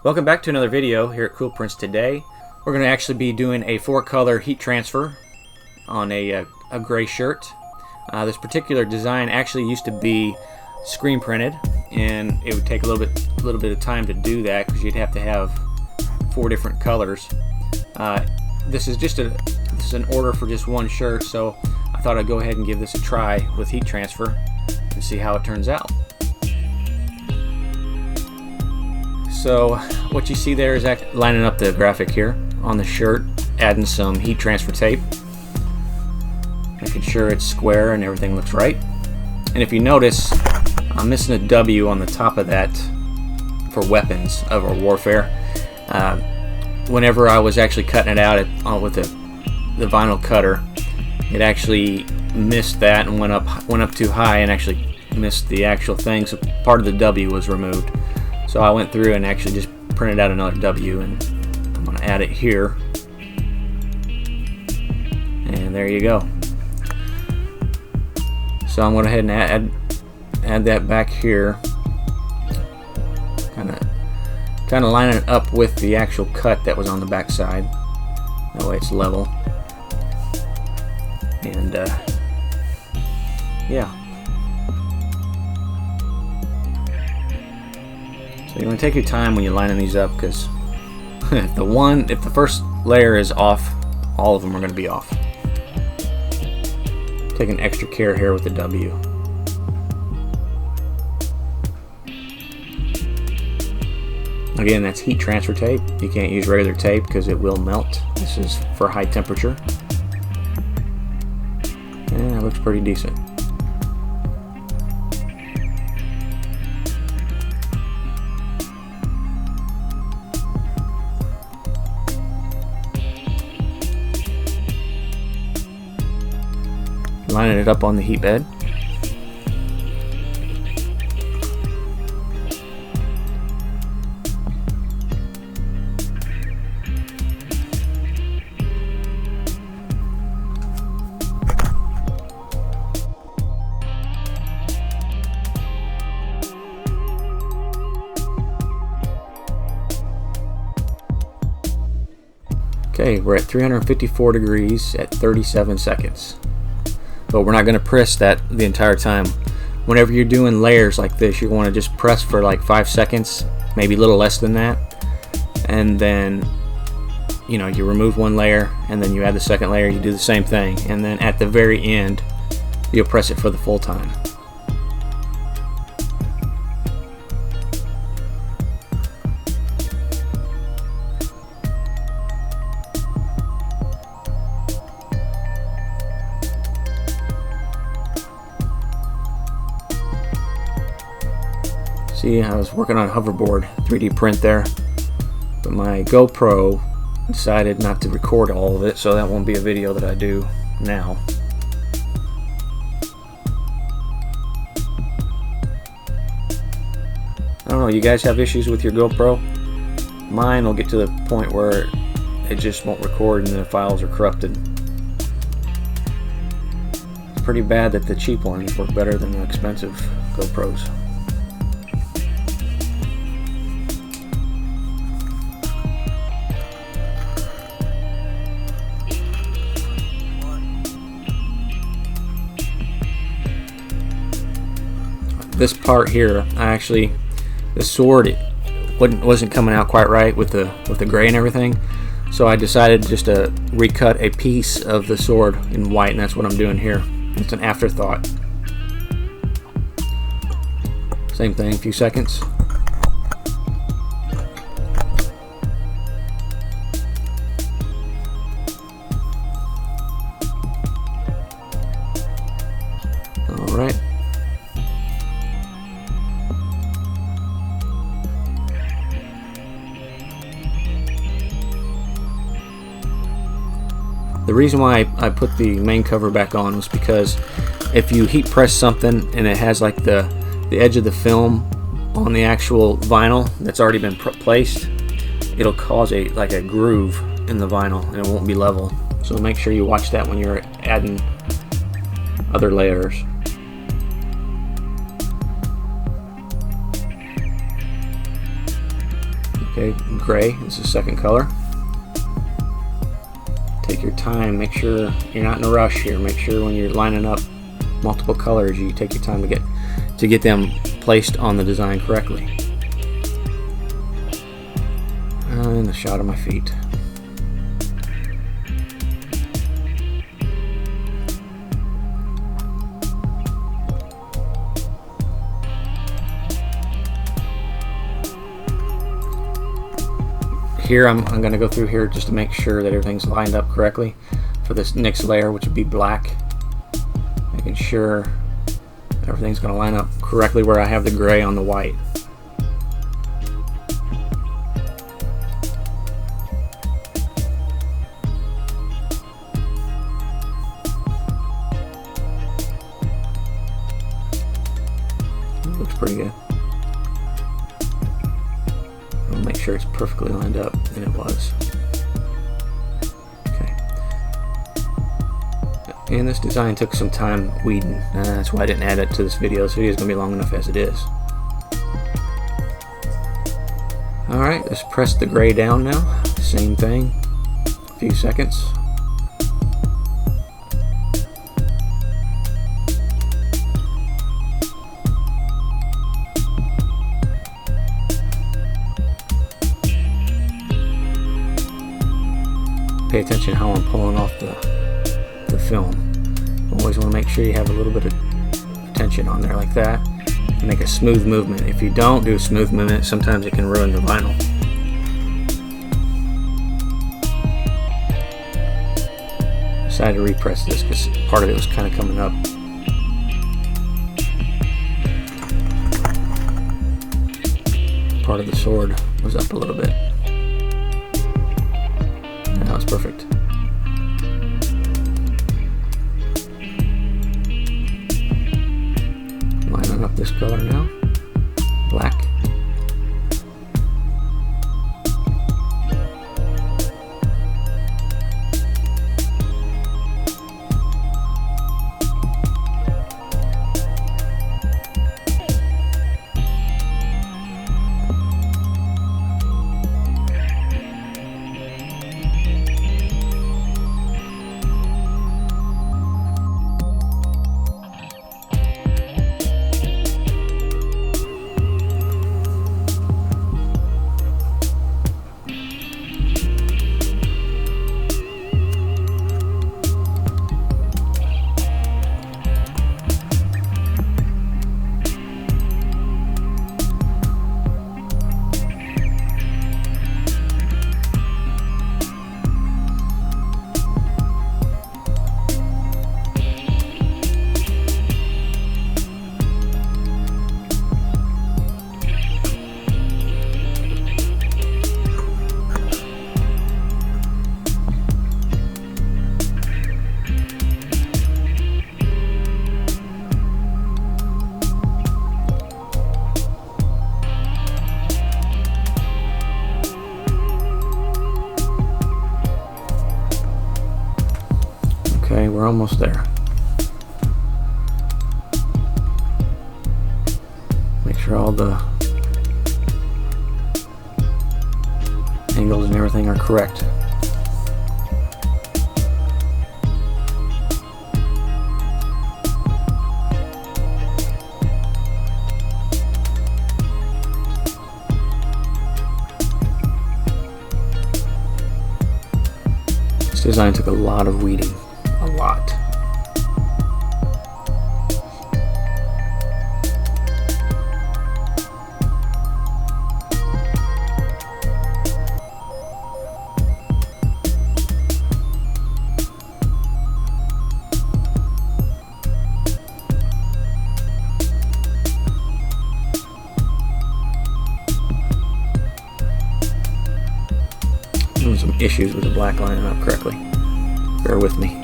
Welcome back to another video here at Cool Prints. Today we're going to actually be doing a 4-color heat transfer on a gray shirt. This particular design actually used to be screen printed, and it would take a little bit of time to do that because you'd have to have 4 different colors. This is an order for just one shirt, so I thought I'd go ahead and give this a try with heat transfer and see how it turns out. So what you see there is lining up the graphic here on the shirt, adding some heat transfer tape, making sure it's square and everything looks right. And if you notice, I'm missing a W on the top of that for weapons of our warfare. Whenever I was actually cutting it out with the vinyl cutter, it actually missed that and went up too high and actually missed the actual thing, so part of the W was removed. So I went through and actually just printed out another W, and I'm going to add it here. And there you go. So I'm going to go ahead and add that back here. Kind of line it up with the actual cut that was on the back side. That way it's level. And yeah. So you want to take your time when you're lining these up, because if the first layer is off, all of them are going to be off. Taking extra care here with the W. Again, that's heat transfer tape. You can't use regular tape because it will melt. This is for high temperature. And it looks pretty decent. Lining it up on the heat bed. Okay, we're at 354 degrees at 37 seconds. But we're not going to press that the entire time. Whenever you're doing layers like this, you want to just press for like 5 seconds, maybe a little less than that. And then, you know, you remove one layer and then you add the second layer, you do the same thing. And then at the very end, you'll press it for the full time. See, I was working on a hoverboard 3D print there, but my GoPro decided not to record all of it, so that won't be a video that I do now. I don't know, you guys have issues with your GoPro? Mine will get to the point where it just won't record and the files are corrupted. It's pretty bad that the cheap ones work better than the expensive GoPros. This part here, the sword wasn't coming out quite right with the gray and everything, so I decided just to recut a piece of the sword in white, and that's what I'm doing here. It's an afterthought. Same thing, a few seconds. All right. The reason why I put the main cover back on was because if you heat press something and it has like the edge of the film on the actual vinyl that's already been placed, it'll cause a groove in the vinyl and it won't be level. So make sure you watch that when you're adding other layers. Okay, gray is the second color. Take your time, make sure you're not in a rush here. Make sure when you're lining up multiple colors, you take your time to get them placed on the design correctly. And a shot of my feet. Here I'm going to go through here just to make sure that everything's lined up correctly for this next layer, which would be black. Making sure everything's going to line up correctly where I have the gray on the white. It looks pretty good. I'll make sure it's perfectly lined up, and it was. Okay. And this design took some time weeding. That's why I didn't add it to this video. This video is going to be long enough as it is. Alright, let's press the gray down now. Same thing. A few seconds. Pay attention how I'm pulling off the film. Always want to make sure you have a little bit of tension on there like that. Make a smooth movement. If you don't do a smooth movement, sometimes it can ruin the vinyl. Decided to repress this because part of it was kind of coming up. Part of the sword was up a little bit. Now it's perfect. Lining up this color now. Black. Okay, we're almost there. Make sure all the angles and everything are correct. This design took a lot of weeding. A lot. Some issues with the black lining up correctly. Bear with me.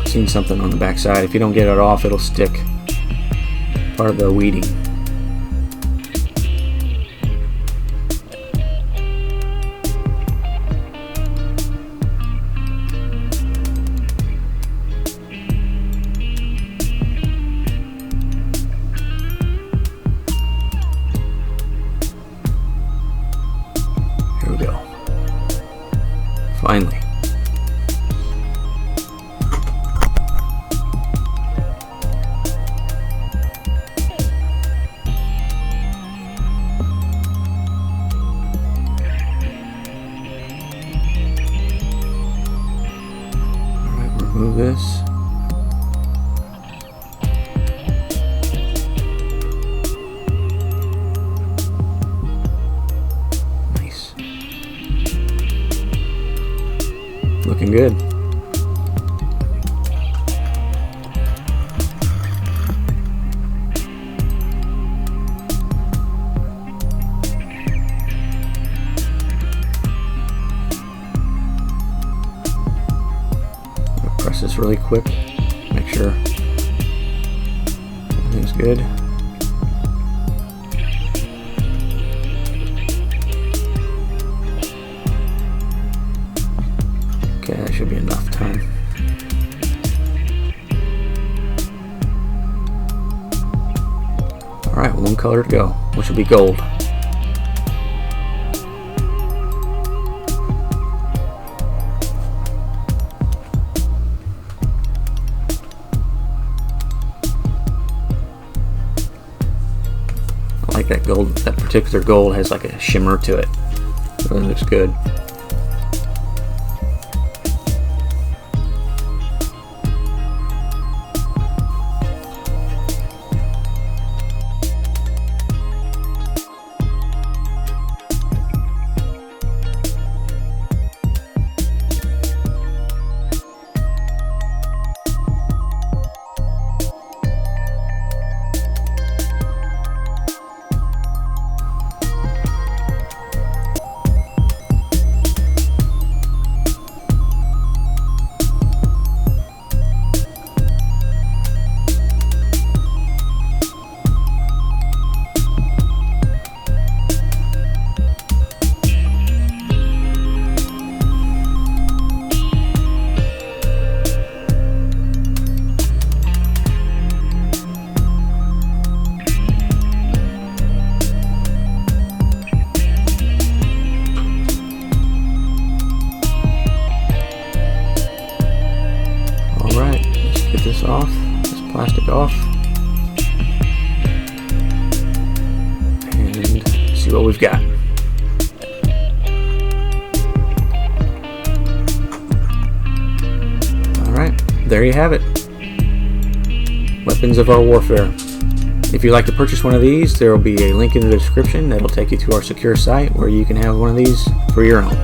Seen something on the back side. If you don't get it off, it'll stick. Part of the weeding. Move this. Nice. Looking good. Press this really quick, make sure everything's good. Okay, that should be enough time. Alright, one color to go, which will be gold. I like that gold. That particular gold has like a shimmer to it. It really looks good. Get this off, this plastic off, and see what we've got. Alright, there you have it. Weapons of our warfare. If you'd like to purchase one of these, there will be a link in the description that'll take you to our secure site where you can have one of these for your own.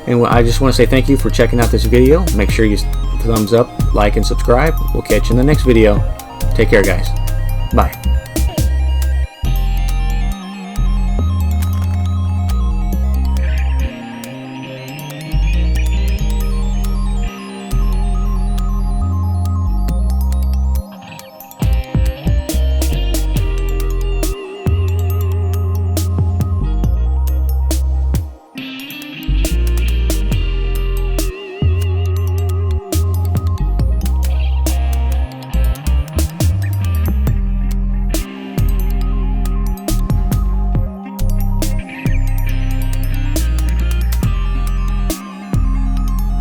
And I just want to say thank you for checking out this video. Make sure you thumbs up, like, and subscribe. We'll catch you in the next video. Take care, guys. Bye.